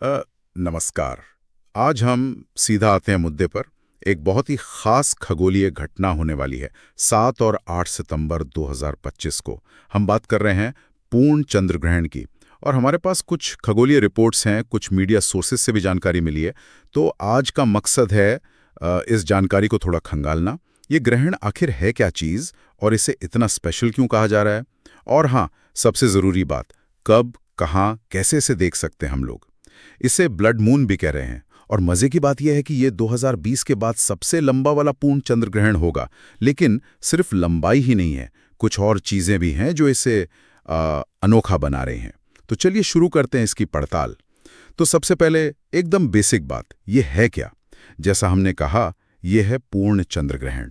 नमस्कार। आज हम सीधा आते हैं मुद्दे पर। एक बहुत ही खास खगोलीय घटना होने वाली है 7 और 8 सितंबर 2025 को। हम बात कर रहे हैं पूर्ण चंद्र ग्रहण की, और हमारे पास कुछ खगोलीय रिपोर्ट्स हैं, कुछ मीडिया सोर्सेज से भी जानकारी मिली है। तो आज का मकसद है इस जानकारी को थोड़ा खंगालना। ये ग्रहण आखिर है क्या चीज़, और इसे इतना स्पेशल क्यों कहा जा रहा है, और हाँ, सबसे ज़रूरी बात, कब, कहाँ, कैसे इसे देख सकते हैं हम लोग। इसे ब्लड मून भी कह रहे हैं, और मजे की बात यह है कि ये 2020 के बाद सबसे लंबा वाला पूर्ण चंद्र ग्रहण होगा। लेकिन सिर्फ लंबाई ही नहीं है, कुछ और चीजें भी हैं जो इसे अनोखा बना रहे हैं। तो चलिए शुरू करते हैं इसकी पड़ताल। तो सबसे पहले एकदम बेसिक बात, ये है क्या? जैसा हमने कहा, यह है पूर्ण चंद्र ग्रहण।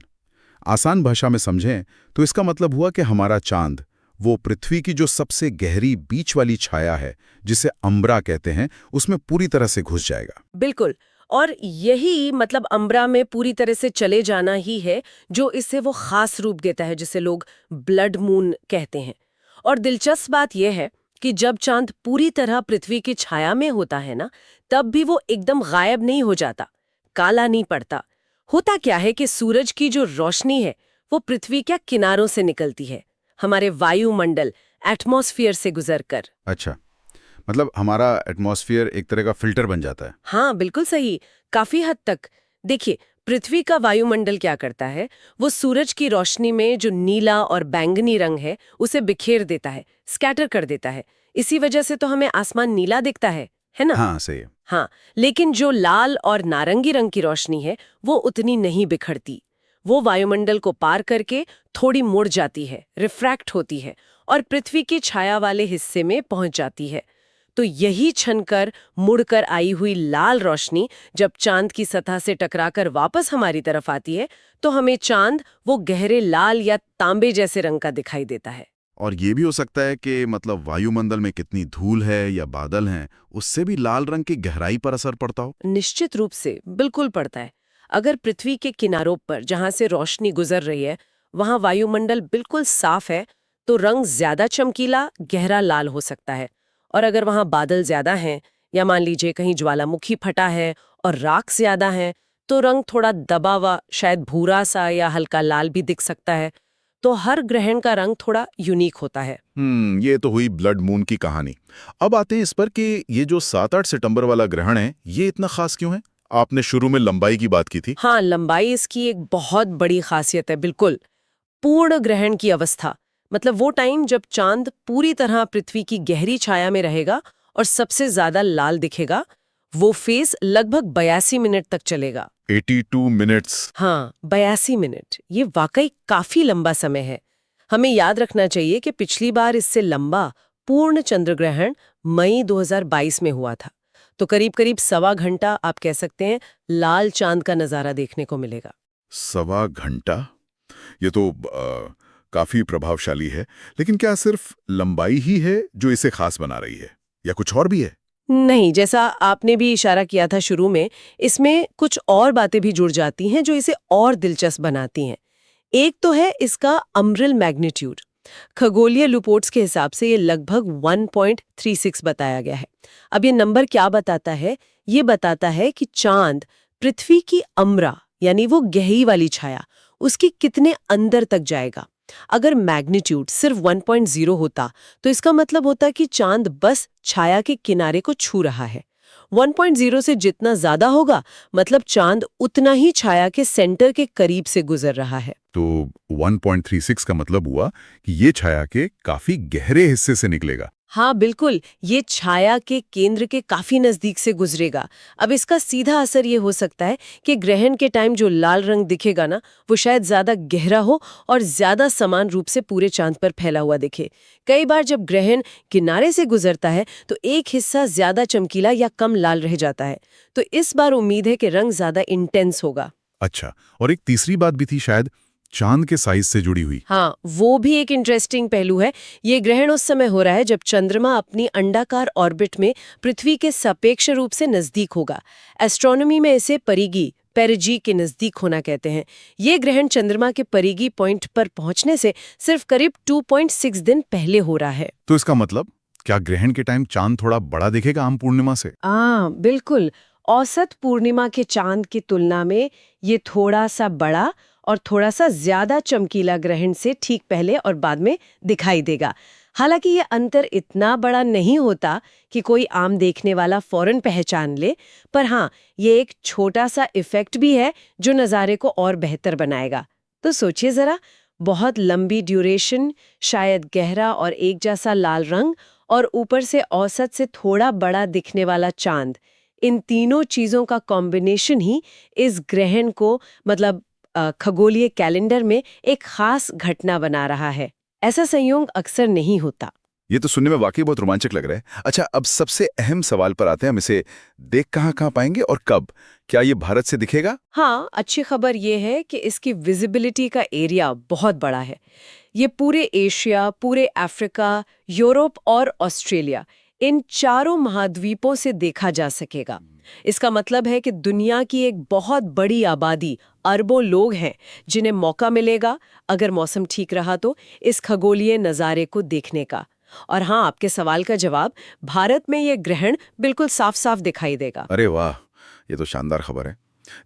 आसान भाषा में समझें तो इसका मतलब हुआ कि हमारा चांद, वो पृथ्वी की जो सबसे गहरी बीच वाली छाया है, जिसे अम्बरा कहते हैं, उसमें पूरी तरह से घुस जाएगा। बिल्कुल। और यही मतलब अम्बरा में पूरी तरह से चले जाना ही है जो इसे वो खास रूप देता है जिसे लोग ब्लड मून कहते हैं। और दिलचस्प बात यह है कि जब चांद पूरी तरह पृथ्वी की छाया में होता है ना, तब भी वो एकदम गायब नहीं हो जाता, काला नहीं पड़ता। होता क्या है कि सूरज की जो रोशनी है वो पृथ्वी के किनारों से निकलती है, हमारे वायुमंडल एटमॉस्फेयर से गुजरकर। अच्छा, मतलब हमारा एटमॉस्फेयर एक तरह का फिल्टर बन जाता है। हाँ, बिल्कुल सही। काफी हद तक। देखिए, पृथ्वी का वायुमंडल क्या करता है, वो सूरज की रोशनी में जो नीला और बैंगनी रंग है उसे बिखेर देता है, स्कैटर कर देता है। इसी वजह से तो हमें आसमान नीला दिखता है ना? हाँ, सही है। हाँ, लेकिन जो लाल और नारंगी रंग की रोशनी है वो उतनी नहीं बिखरती। वो वायुमंडल को पार करके थोड़ी मुड़ जाती है, रिफ्रैक्ट होती है और पृथ्वी की छाया वाले हिस्से में पहुंच जाती है। तो यही छनकर मुड़कर आई हुई लाल रोशनी जब चांद की सतह से टकराकर वापस हमारी तरफ आती है, तो हमें चांद वो गहरे लाल या तांबे जैसे रंग का दिखाई देता है। और ये भी हो सकता है कि मतलब वायुमंडल में कितनी धूल है या बादल हैं, उससे भी लाल रंग की गहराई पर असर पड़ता हो। निश्चित रूप से बिल्कुल पड़ता है। अगर पृथ्वी के किनारों पर जहां से रोशनी गुजर रही है वहां वायुमंडल बिल्कुल साफ है, तो रंग ज्यादा चमकीला गहरा लाल हो सकता है। और अगर वहां बादल ज्यादा हैं या मान लीजिए कहीं ज्वालामुखी फटा है और राख ज्यादा है, तो रंग थोड़ा दबा हुआ, शायद भूरा सा या हल्का लाल भी दिख सकता है। तो हर ग्रहण का रंग थोड़ा यूनिक होता है। ये तो हुई ब्लड मून की कहानी। अब आते हैं इस पर कि ये जो 7-8 सितंबर वाला ग्रहण है, ये इतना खास क्यों है? आपने शुरू में लंबाई की बात की थी। हाँ, लंबाई इसकी एक बहुत बड़ी खासियत है। बिल्कुल, पूर्ण ग्रहण की अवस्था मतलब वो टाइम जब चांद पूरी तरह पृथ्वी की गहरी छाया में रहेगा और सबसे ज्यादा लाल दिखेगा, वो फेज लगभग 82 मिनट तक चलेगा। 82 मिनट्स। हाँ, 82 मिनट, ये वाकई काफी लंबा समय है। हमें याद रखना चाहिए कि पिछली बार इससे लंबा पूर्ण चंद्र ग्रहण मई 2022 में हुआ था। तो करीब करीब 1.25 घंटा आप कह सकते हैं लाल चांद का नजारा देखने को मिलेगा। 1.25 घंटा? ये तो काफी प्रभावशाली है। लेकिन क्या सिर्फ लंबाई ही है जो इसे खास बना रही है, या कुछ और भी है? नहीं, जैसा आपने भी इशारा किया था शुरू में, इसमें कुछ और बातें भी जुड़ जाती हैं जो इसे और दिलचस्प बनाती हैं। एक तो है इसका अम्ब्रल मैग्नीट्यूड। खगोलीय रिपोर्ट्स के हिसाब से ये लगभग 1.36 बताया गया है। अब ये नंबर क्या बताता है? ये बताता है कि चांद पृथ्वी की अम्बरा यानी वो गहरी वाली छाया, उसकी कितने अंदर तक जाएगा। अगर मैग्नीट्यूड सिर्फ 1.0 होता तो इसका मतलब होता कि चांद बस छाया के किनारे को छू रहा है। 1.0 से जितना ज्यादा होगा मतलब चांद उतना ही छाया के सेंटर के करीब से गुजर रहा है। तो 1.36 का मतलब हुआ कि ये छाया के काफी गहरे हिस्से से निकलेगा। हाँ बिल्कुल, ये छाया के केंद्र के काफी नजदीक से गुजरेगा। अब इसका सीधा असर ये हो सकता है कि ग्रहण के टाइम जो लाल रंग दिखेगा ना, वो शायद ज्यादा गहरा हो और ज्यादा समान रूप से पूरे चांद पर फैला हुआ दिखे। कई बार जब ग्रहण किनारे से गुजरता है तो एक हिस्सा ज्यादा चमकीला या कम लाल रह जाता है। तो इस बार उम्मीद है कि रंग ज्यादा इंटेंस होगा। अच्छा, और एक तीसरी बात भी थी शायद, चांद के साइज से जुड़ी हुई। हाँ, वो भी एक इंटरेस्टिंग पहलू है। ये ग्रहण उस समय हो रहा है जब चंद्रमा अपनी अंडाकार ऑर्बिट में पृथ्वी के सापेक्ष रूप से नजदीक होगा। एस्ट्रोनॉमी में इसे परिगी पेरिजी के नजदीक होना कहते हैं। ये ग्रहण चंद्रमा के परिगी पॉइंट पर पहुंचने से सिर्फ करीब 2.6 दिन पहले हो रहा है। तो इसका मतलब क्या ग्रहण के टाइम चांद थोड़ा बड़ा दिखेगा आम पूर्णिमा से? बिल्कुल। औसत पूर्णिमा के चांद की तुलना में ये थोड़ा सा बड़ा और थोड़ा सा ज्यादा चमकीला ग्रहण से ठीक पहले और बाद में दिखाई देगा। हालांकि ये अंतर इतना बड़ा नहीं होता कि कोई आम देखने वाला फौरन पहचान ले, पर हाँ, ये एक छोटा सा इफेक्ट भी है जो नज़ारे को और बेहतर बनाएगा। तो सोचिए जरा, बहुत लंबी ड्यूरेशन, शायद गहरा और एक जैसा लाल रंग, और ऊपर से औसत से थोड़ा बड़ा दिखने वाला चांद, इन तीनों चीजों का कॉम्बिनेशन ही इस ग्रहण को मतलब खगोलीय कैलेंडर में एक खास घटना बना रहा है। ऐसा संयोग अक्सर नहीं होता। ये तो सुनने में वाकई बहुत रोमांचक लग रहा है। अच्छा, अब सबसे अहम सवाल पर आते हैं। हम इसे देख कहाँ पाएंगे और कब? क्या ये भारत से दिखेगा? हाँ, अच्छी खबर ये है कि इसकी विजिबिलिटी का एरिया बहुत बड़ा है। ये पूरे एशिया, पूरे अफ्रीका, यूरोप और ऑस्ट्रेलिया, इन चारों महाद्वीपों से देखा जा सकेगा। इसका मतलब है कि दुनिया की एक बहुत बड़ी आबादी, अरबों लोग हैं जिन्हें मौका मिलेगा, अगर मौसम ठीक रहा तो, इस खगोलीय नज़ारे को देखने का। और हाँ, आपके सवाल का जवाब, भारत में ये ग्रहण बिल्कुल साफ साफ दिखाई देगा। अरे वाह, ये तो शानदार खबर है।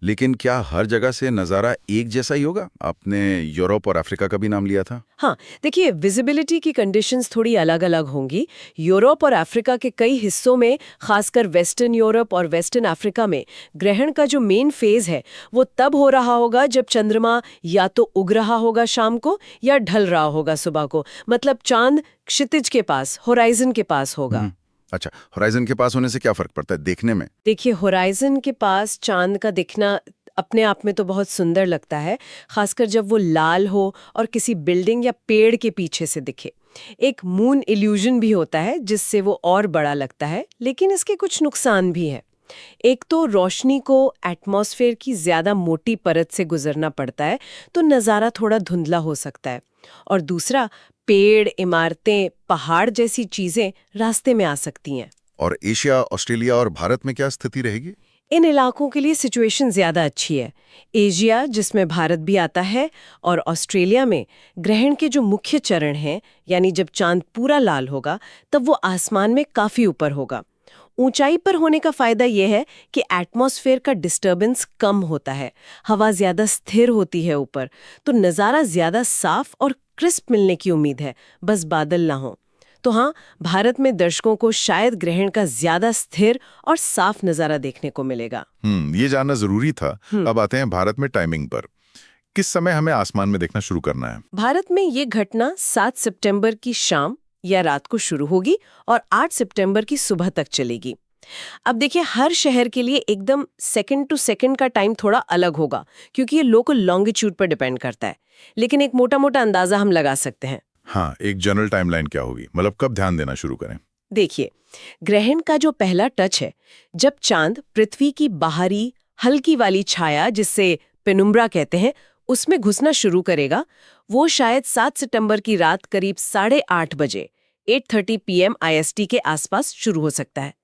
लेकिन क्या हर जगह से नज़ारा एक जैसा ही होगा? आपने यूरोप और अफ्रीका का भी नाम लिया था। हाँ, देखिए, विजिबिलिटी की कंडीशंस थोड़ी अलग-अलग होंगी। यूरोप और अफ्रीका के कई हिस्सों में, खासकर वेस्टर्न यूरोप और वेस्टर्न अफ्रीका में, ग्रहण का जो मेन फेज है वो तब हो रहा होगा जब चंद्रमा या तो उग रहा होगा शाम को या ढल रहा होगा सुबह को। मतलब चांद क्षितिज के पास, होराइजन के पास होगा। अच्छा, होराइजन के पास होने से क्या फर्क पड़ता है देखने में? देखिए, होराइजन के पास चांद का दिखना अपने आप में तो बहुत सुंदर लगता है, खासकर जब वो लाल हो और किसी बिल्डिंग या पेड़ के पीछे से दिखे। एक मून इल्यूजन भी होता है जिससे वो और बड़ा लगता है, लेकिन इसके कुछ नुकसान भी हैं। एक तो रोशनी को एटमॉस्फेयर की ज्यादा मोटी परत से गुजरना पड़ता है, तो नज़ारा थोड़ा धुंधला हो सकता है। और दूसरा, पेड़, इमारतें, पहाड़ जैसी चीजें रास्ते में आ सकती हैं। और एशिया, ऑस्ट्रेलिया और भारत में क्या स्थिति रहेगी? इन इलाकों के लिए सिचुएशन ज्यादा अच्छी है। एशिया, जिसमें भारत भी आता है, और ऑस्ट्रेलिया में ग्रहण के जो मुख्य चरण हैं, यानी जब चांद पूरा लाल होगा, तब वो आसमान में काफी ऊपर होगा। ऊंचाई पर होने का फायदा यह है कि एटमॉस्फेयर का डिस्टर्बेंस कम होता है, हवा ज्यादा स्थिर होती है ऊपर, तो नज़ारा ज्यादा साफ और क्रिस्प मिलने की उम्मीद है, बस बादल ना हो। तो हाँ, भारत में दर्शकों को शायद ग्रहण का ज्यादा स्थिर और साफ नज़ारा देखने को मिलेगा। ये जानना जरूरी था। अब आते हैं भारत में टाइमिंग पर। किस समय हमें आसमान में देखना शुरू करना है? भारत में ये घटना 7 सितंबर की शाम या रात को शुरू होगी और 8 सितंबर की सुबह तक चलेगी। अब देखिए, हर शहर के लिए एकदम सेकंड टू सेकंड का टाइम थोड़ा अलग होगा, क्योंकि ये लोकल लॉन्गिट्यूड पर डिपेंड करता है। लेकिन एक मोटा-मोटा अंदाजा हम लगा सकते हैं। हाँ, एक जनरल टाइमलाइन क्या होगी? मतलब कब ध्यान देना शुरू करें? देखिए, ग्रहण का जो पहला टच है, जब चांद पृथ्वी की बाहरी हल्की वाली छाया, जिससे पेनुम्ब्रा कहते हैं, उसमें घुसना शुरू करेगा, वो शायद 7 सितंबर की रात करीब 8:30 बजे 8:30 PM IST के आसपास शुरू हो सकता है।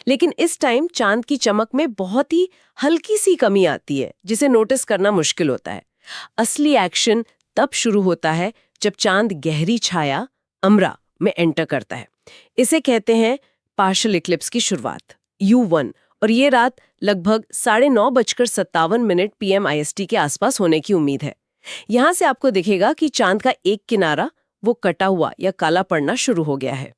लेकिन इस टाइम चांद की चमक में बहुत ही हल्की सी कमी आती है, जिसे नोटिस करना मुश्किल होता है। असली एक्शन तब शुरू होता है जब चांद गहरी छाया अम्बरा में एंटर करता है। इसे कहते हैं पार्शियल इक्लिप्स की शुरुआत, U1, और ये रात लगभग 9:57 PM IST के आसपास होने की उम्मीद है। यहाँ से आपको दिखेगा कि चांद का एक किनारा वो कटा हुआ या काला पड़ना शुरू हो गया है।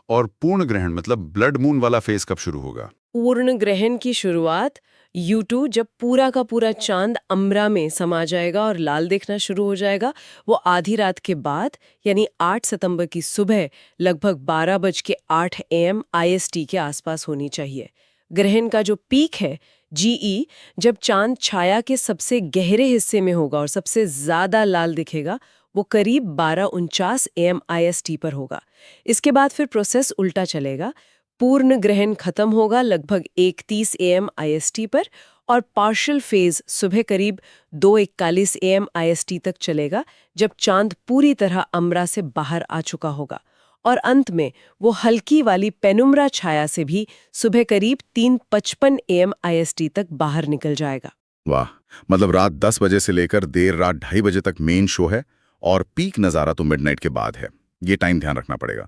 और पूर्ण ग्रहण मतलब ब्लड मून वाला फेज कब शुरू होगा? पूर्ण ग्रहण की शुरुआत U2, जब पूरा का पूरा चांद अम्बरा में समा जाएगा और लाल दिखना शुरू हो जाएगा, वो आधी रात के बाद, यानी 8 सितंबर की सुबह लगभग 12:08 AM IST के आसपास होनी चाहिए। ग्रहण का जो पीक है, GE, जब चांद छाया के सबसे गहरे हिस्से में होगा और सबसे ज्यादा लाल दिखेगा, वो करीब 12:49 AM IST पर होगा। इसके बाद फिर प्रोसेस उल्टा चलेगा। पूर्ण ग्रहण खत्म होगा लगभग 1:30 AM IST पर, और पार्शियल फेज सुबह करीब 2:41 AM IST तक चलेगा, जब चांद पूरी तरह अम्बरा से बाहर आ चुका होगा। और अंत में वो हल्की वाली पेनुम्ब्रा छाया से भी सुबह करीब 3:55 AM IST तक बाहर निकल जाएगा। वाह, मतलब रात 10 बजे से लेकर देर रात 2:30 बजे तक मेन शो है, और पीक नज़ारा तो मिडनाइट के बाद है। ये टाइम ध्यान रखना पड़ेगा।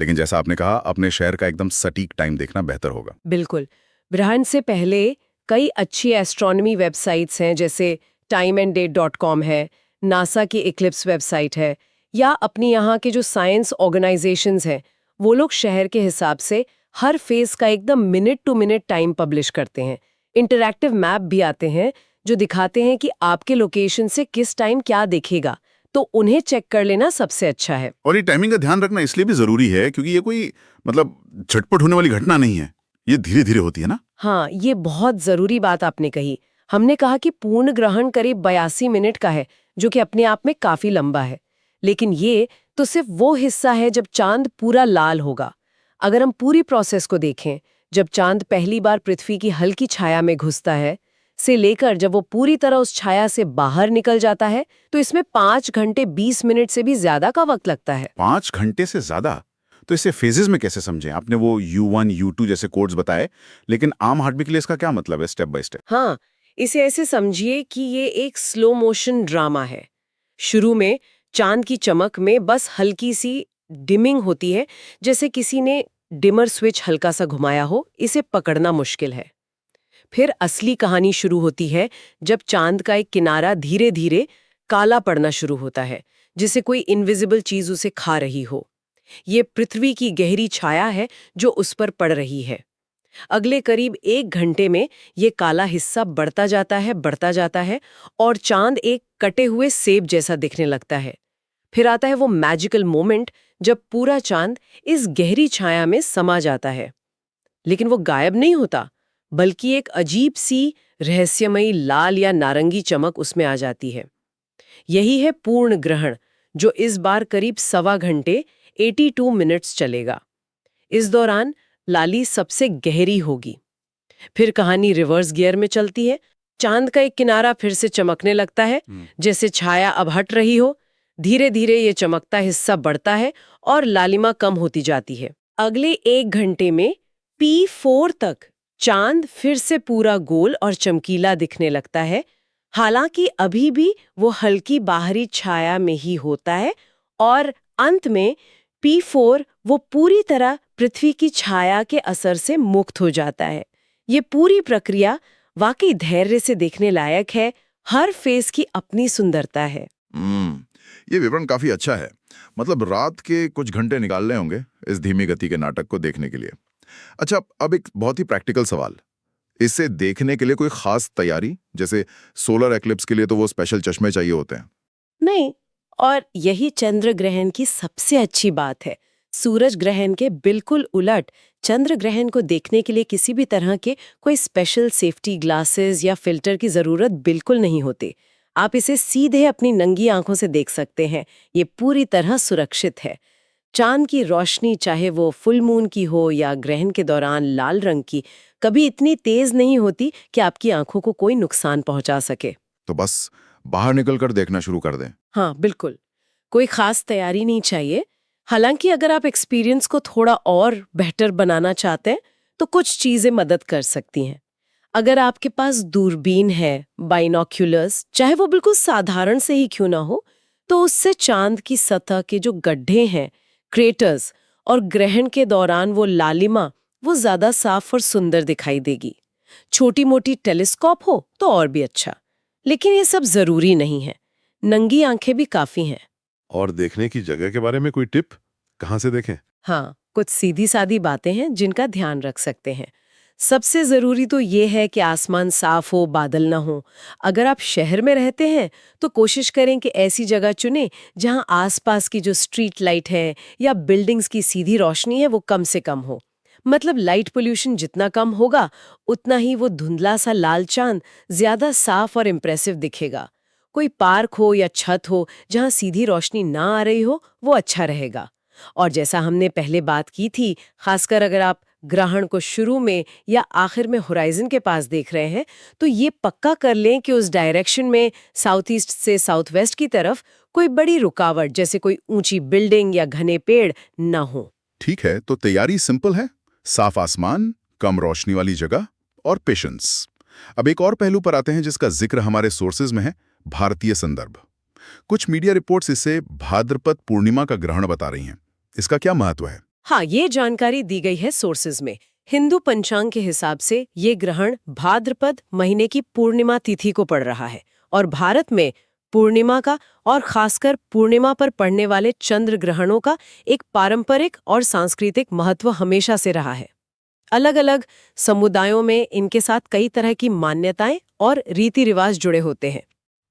लेकिन जैसा आपने कहा, अपने शहर का एकदम सटीक टाइम देखना बेहतर होगा। बिल्कुल। ग्रहण से पहले कई अच्छी एस्ट्रोनॉमी वेबसाइट्स हैं, जैसे timeanddate.com है, नासा की इक्लिप्स वेबसाइट है, या अपनी यहाँ के जो साइंस ऑर्गेनाइजेशंस हैं, वो लोग शहर के हिसाब से हर फेज का एकदम minute to minute time publish करते हैं। इंटरैक्टिव मैप भी आते हैं जो दिखाते हैं कि आपके लोकेशन से किस टाइम क्या दिखेगा, तो उन्हें चेक कर लेना सबसे अच्छा है। और ये टाइमिंग का ध्यान रखना इसलिए भी जरूरी है क्योंकि ये कोई मतलब झटपट होने वाली घटना नहीं है, ये धीरे धीरे होती है ना। हाँ, ये बहुत जरूरी बात आपने कही। हमने कहा कि पूर्ण ग्रहण करीब 82 मिनट का है, जो कि अपने आप में काफी लंबा है। लेकिन ये तो सिर्फ वो हिस्सा है जब चांद पूरा लाल होगा। अगर हम पूरी प्रोसेस को देखें, जब चांद पहली बार पृथ्वी की हल्की छाया में घुसता है से लेकर जब वो पूरी तरह उस छाया से बाहर निकल जाता है, तो इसमें 5 घंटे 20 मिनट से भी ज्यादा का वक्त लगता है। 5 घंटे से ज्यादा? तो इसे फेजेस में कैसे समझें? आपने वो U1, U2 जैसे कोड्स बताए, लेकिन आम आदमी के लिए इसका क्या मतलब है स्टेप बाय स्टेप? हाँ, इसे ऐसे समझिए कि ये एक स्लो मोशन ड्रामा है। शुरू में चांद की चमक में बस हल्की सी डिमिंग होती है, जैसे किसी ने डिमर स्विच हल्का सा घुमाया हो। इसे पकड़ना मुश्किल है। फिर असली कहानी शुरू होती है जब चांद का एक किनारा धीरे धीरे काला पड़ना शुरू होता है, जिसे कोई इनविजिबल चीज उसे खा रही हो। ये पृथ्वी की गहरी छाया है जो उस पर पड़ रही है। अगले करीब 1 घंटे में ये काला हिस्सा बढ़ता जाता है और चांद एक कटे हुए सेब जैसा दिखने लगता है। फिर आता है वो मैजिकल मोमेंट जब पूरा चांद इस गहरी छाया में समा जाता है। लेकिन वो गायब नहीं होता, बल्कि एक अजीब सी रहस्यमयी लाल या नारंगी चमक उसमें आ जाती है। यही है पूर्ण ग्रहण, जो इस बार करीब 1.25 घंटे 82 मिनट्स चलेगा। इस दौरान लाली सबसे गहरी होगी। फिर कहानी रिवर्स गियर में चलती है। चांद का एक किनारा फिर से चमकने लगता है, जैसे छाया अब हट रही हो। धीरे धीरे ये चमकता हिस्सा बढ़ता है और लालिमा कम होती जाती है। अगले 1 घंटे में P4 तक चांद फिर से पूरा गोल और चमकीला दिखने लगता है। हालांकि अभी भी वो हल्की बाहरी छाया में ही होता है, और अंत में P4 वो पूरी तरह पृथ्वी की छाया के असर से मुक्त हो जाता है। ये पूरी प्रक्रिया वाकई धैर्य से देखने लायक है। हर फेज की अपनी सुंदरता है। ये विवरण काफी अच्छा है। मतलब रात के कुछ घंटे निकालने होंगे इस धीमी गति के नाटक को देखने के लिए। अच्छा, अब एक बहुत ही प्रैक्टिकल सवाल। इसे देखने के लिए कोई खास तैयारी? जैसे सोलर एक्लिप्स के लिए तो वो स्पेशल चश्मे चाहिए होते हैं। नहीं, और यही चंद्र ग्रहण की सबसे अच्छी बात है। सूरज ग्रहण के बिल्कुल उलट, चंद्र ग्रहण को देखने के लिए किसी भी तरह के कोई स्पेशल सेफ्टी ग्लासेस या फिल्टर की जरूरत बिल्कुल नहीं होती। आप इसे सीधे अपनी नंगी आंखों से देख सकते हैं। ये पूरी तरह सुरक्षित है। चांद की रोशनी, चाहे वो फुल मून की हो या ग्रहण के दौरान लाल रंग की, कभी इतनी तेज नहीं होती कि आपकी आंखों को कोई नुकसान पहुंचा सके। तो बस बाहर निकलकर देखना शुरू कर दें। हाँ, बिल्कुल। कोई खास तैयारी नहीं चाहिए। हालांकि अगर आप एक्सपीरियंस को थोड़ा और बेहतर बनाना चाहते हैं, तो कुछ चीजें मदद कर सकती हैं। अगर आपके पास दूरबीन है, बाइनोक्यूलर्स, चाहे वो बिल्कुल साधारण से ही क्यों ना हो, तो उससे चांद की सतह के जो गड्ढे हैं, क्रेटर्स, और ग्रहण के दौरान वो लालिमा, वो ज्यादा साफ और सुंदर दिखाई देगी। छोटी मोटी टेलीस्कोप हो तो और भी अच्छा, लेकिन ये सब जरूरी नहीं है। नंगी आंखें भी काफी हैं। और देखने की जगह के बारे में कोई टिप? कहाँ से देखें? हाँ, कुछ सीधी सादी बातें हैं जिनका ध्यान रख सकते हैं। सबसे जरूरी तो ये है कि आसमान साफ हो, बादल ना हो। अगर आप शहर में रहते हैं तो कोशिश करें कि ऐसी जगह चुनें जहां आसपास की जो स्ट्रीट लाइट है या बिल्डिंग्स की सीधी रोशनी है वो कम से कम हो। मतलब लाइट पोल्यूशन जितना कम होगा, उतना ही वो धुंधला सा लाल चांद ज्यादा साफ और इम्प्रेसिव दिखेगा। कोई पार्क हो या छत हो जहां सीधी रोशनी ना आ रही हो, वो अच्छा रहेगा। और जैसा हमने पहले बात की थी, खासकर अगर आप ग्रहण को शुरू में या आखिर में होराइजन के पास देख रहे हैं, तो ये पक्का कर लें कि उस डायरेक्शन में साउथ ईस्ट से साउथ वेस्ट की तरफ कोई बड़ी रुकावट, जैसे कोई ऊंची बिल्डिंग या घने पेड़, न हो। ठीक है, तो तैयारी सिंपल है। साफ आसमान, कम रोशनी वाली जगह और पेशेंस। अब एक और पहलू पर आते हैं जिसका जिक्र हमारे सोर्सेज में है, भारतीय संदर्भ। कुछ मीडिया रिपोर्ट्स इसे भाद्रपद पूर्णिमा का ग्रहण बता रही हैं। इसका क्या महत्व है? हाँ, ये जानकारी दी गई है सोर्सेज में। हिंदू पंचांग के हिसाब से ये ग्रहण भाद्रपद महीने की पूर्णिमा तिथि को पड़ रहा है और भारत में पूर्णिमा का और खासकर पूर्णिमा पर पड़ने वाले चंद्र ग्रहणों का एक पारंपरिक और सांस्कृतिक महत्व हमेशा से रहा है। अलग-अलग समुदायों में इनके साथ कई तरह की मान्यताएं और रीति रिवाज जुड़े होते हैं।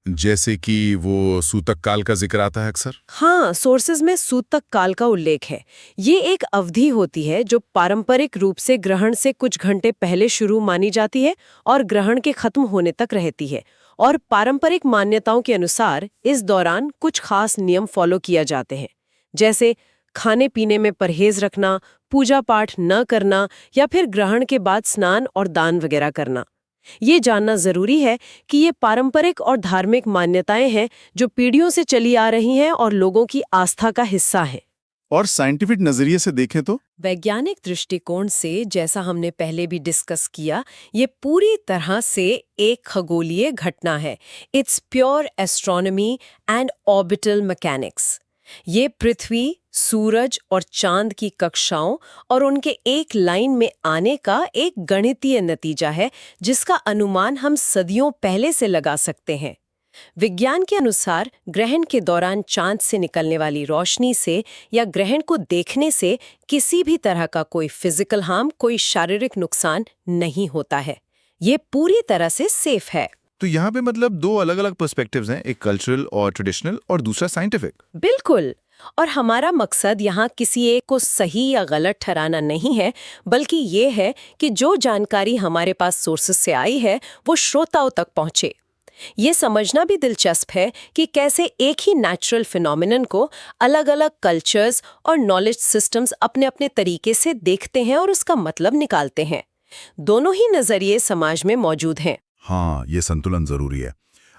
जैसे कि वो सूतक काल का जिक्र आता है अक्सर। हाँ, सोर्सेज में सूतक काल का उल्लेख है। ये एक अवधि होती है जो पारंपरिक रूप से ग्रहण से कुछ घंटे पहले शुरू मानी जाती है और ग्रहण के खत्म होने तक रहती है। और पारंपरिक मान्यताओं के अनुसार इस दौरान कुछ खास नियम फॉलो किया जाते हैं, जैसे खाने पीने में परहेज रखना, पूजा पाठ न करना या फिर ग्रहण के बाद स्नान और दान वगैरह करना। ये जानना जरूरी है कि ये पारंपरिक और धार्मिक मान्यताएं हैं जो पीढ़ियों से चली आ रही हैं और लोगों की आस्था का हिस्सा हैं। और साइंटिफिक नजरिए से देखें तो वैज्ञानिक दृष्टिकोण से, जैसा हमने पहले भी डिस्कस किया, ये पूरी तरह से एक खगोलीय घटना है। It's pure astronomy and orbital mechanics. ये पृथ्वी, सूरज और चांद की कक्षाओं और उनके एक लाइन में आने का एक गणितीय नतीजा है जिसका अनुमान हम सदियों पहले से लगा सकते हैं। विज्ञान के अनुसार ग्रहण के दौरान चांद से निकलने वाली रोशनी से या ग्रहण को देखने से किसी भी तरह का कोई फिजिकल हार्म, कोई शारीरिक नुकसान नहीं होता है। ये पूरी तरह से सेफ है। तो यहाँ पे मतलब दो अलग अलग पर्सपेक्टिव्स हैं, एक कल्चरल और ट्रेडिशनल और दूसरा साइंटिफिक। बिल्कुल। और हमारा मकसद यहाँ किसी एक को सही या गलत ठहराना नहीं है, बल्कि ये है कि जो जानकारी हमारे पास सोर्सेस से आई है वो श्रोताओं तक पहुँचे। ये समझना भी दिलचस्प है कि कैसे एक ही नेचुरल फिनोमिनन को अलग-अलग कल्चर्स और नॉलेज सिस्टम्स अपने-अपने तरीके से देखते हैं और उसका मतलब निकालते हैं। दोनों ही नजरिए समाज में मौजूद हैं। हाँ, ये संतुलन जरूरी है।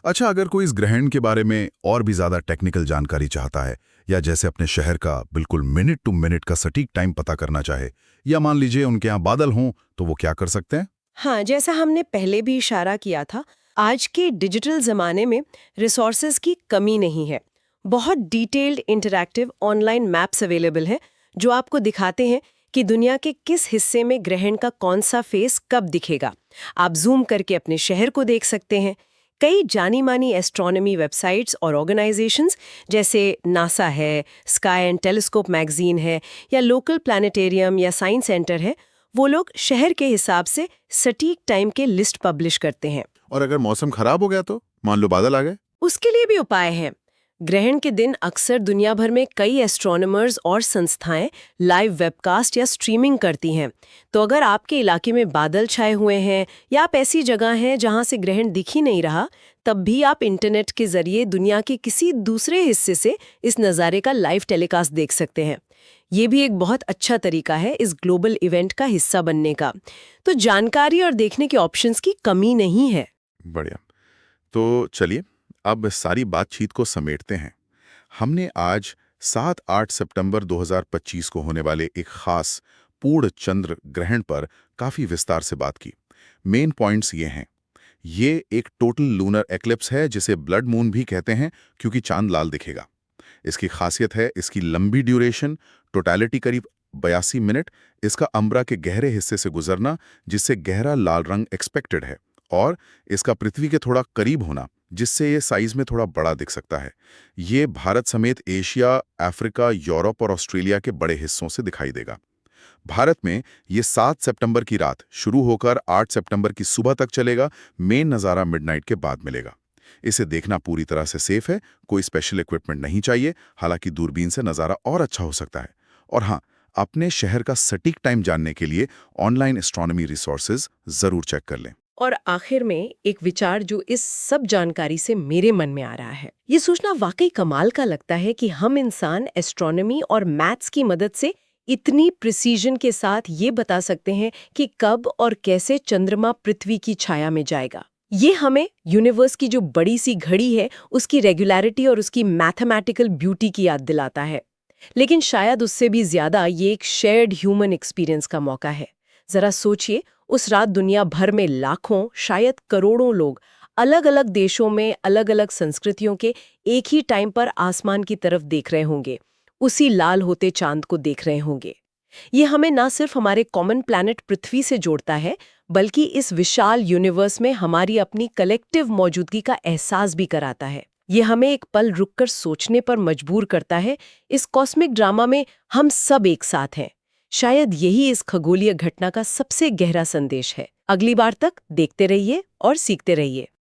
अच्छा, अगर कोई इस ग्रहण के बारे में और भी ज्यादा टेक्निकल जानकारी चाहता है, या जैसे अपने शहर का बिल्कुल मिनट टू मिनट का सटीक टाइम पता करना चाहे, या मान लीजिए उनके यहाँ बादल हों, तो वो क्या कर सकते हैं? हाँ, जैसा हमने पहले भी इशारा किया था, आज के डिजिटल ज़माने में रिसोर्सेज की कमी नहीं है। बहुत detailed interactive online maps available है जो आपको दिखाते हैं कि दुनिया के किस हिस्से में ग्रहण का कौन सा फेस कब दिखेगा। आप जूम करके अपने शहर को देख सकते हैं। कई जानी मानी एस्ट्रोनॉमी वेबसाइट्स और ऑर्गेनाइजेशंस जैसे नासा है, स्काई एंड टेलीस्कोप मैगजीन है, या लोकल प्लानिटेरियम या साइंस सेंटर है, वो लोग शहर के हिसाब से सटीक टाइम के लिस्ट पब्लिश करते हैं। और अगर मौसम खराब हो गया तो मान लो बादल आ गए, उसके लिए भी उपाय हैं। ग्रहण के दिन अक्सर दुनिया भर में कई एस्ट्रोनॉमर्स और संस्थाएं लाइव वेबकास्ट या स्ट्रीमिंग करती हैं। तो अगर आपके इलाके में बादल छाए हुए हैं या आप ऐसी जगह हैं जहां से ग्रहण दिख ही नहीं रहा, तब भी आप इंटरनेट के जरिए दुनिया के किसी दूसरे हिस्से से इस नज़ारे का लाइव टेलीकास्ट देख सकते हैं। ये भी एक बहुत अच्छा तरीका है इस ग्लोबल इवेंट का हिस्सा बनने का। तो जानकारी और देखने के ऑप्शंस की कमी नहीं है। बढ़िया। तो चलिए अब सारी बातचीत को समेटते हैं। हमने आज 7-8 सितंबर 2025 को होने वाले एक खास पूर्ण चंद्र ग्रहण पर काफी विस्तार से बात की। मेन पॉइंट्स ये हैं। ये एक टोटल लूनर एक्लिप्स है जिसे ब्लड मून भी कहते हैं क्योंकि चांद लाल दिखेगा। इसकी खासियत है इसकी लंबी ड्यूरेशन, टोटलिटी करीब 82 मिनट, इसका अम्बरा के गहरे हिस्से से गुजरना जिससे गहरा लाल रंग एक्सपेक्टेड है, और इसका पृथ्वी के थोड़ा करीब होना जिससे ये साइज में थोड़ा बड़ा दिख सकता है। ये भारत समेत एशिया, अफ्रीका, यूरोप और ऑस्ट्रेलिया के बड़े हिस्सों से दिखाई देगा। भारत में ये 7 सितंबर की रात शुरू होकर 8 सितंबर की सुबह तक चलेगा। मेन नज़ारा मिडनाइट के बाद मिलेगा। इसे देखना पूरी तरह से सेफ है, कोई स्पेशल इक्विपमेंट नहीं चाहिए, हालांकि दूरबीन से नज़ारा और अच्छा हो सकता है। और हाँ, अपने शहर का सटीक टाइम जानने के लिए ऑनलाइन एस्ट्रोनॉमी रिसोर्सेज जरूर चेक कर लें। और आखिर में एक विचार जो इस सब जानकारी से मेरे मन में आ रहा है, ये सोचना वाकई कमाल का लगता है कि हम इंसान एस्ट्रोनॉमी और मैथ्स की मदद से इतनी प्रिसीजन के साथ ये बता सकते हैं कि कब और कैसे चंद्रमा पृथ्वी की छाया में जाएगा। ये हमें यूनिवर्स की जो बड़ी सी घड़ी है उसकी रेगुलरिटी और उसकी मैथमेटिकल ब्यूटी की याद दिलाता है। लेकिन शायद उससे भी ज्यादा ये एक शेयर्ड ह्यूमन एक्सपीरियंस का मौका है। जरा सोचिए, उस रात दुनिया भर में लाखों, शायद करोड़ों लोग अलग अलग देशों में अलग अलग संस्कृतियों के एक ही टाइम पर आसमान की तरफ देख रहे होंगे, उसी लाल होते चांद को देख रहे होंगे। ये हमें ना सिर्फ हमारे कॉमन प्लैनेट पृथ्वी से जोड़ता है, बल्कि इस विशाल यूनिवर्स में हमारी अपनी कलेक्टिव मौजूदगी का एहसास भी कराता है। ये हमें एक पल रुककर सोचने पर मजबूर करता है, इस कॉस्मिक ड्रामा में हम सब एक साथ हैं। शायद यही इस खगोलीय घटना का सबसे गहरा संदेश है। अगली बार तक देखते रहिए और सीखते रहिए।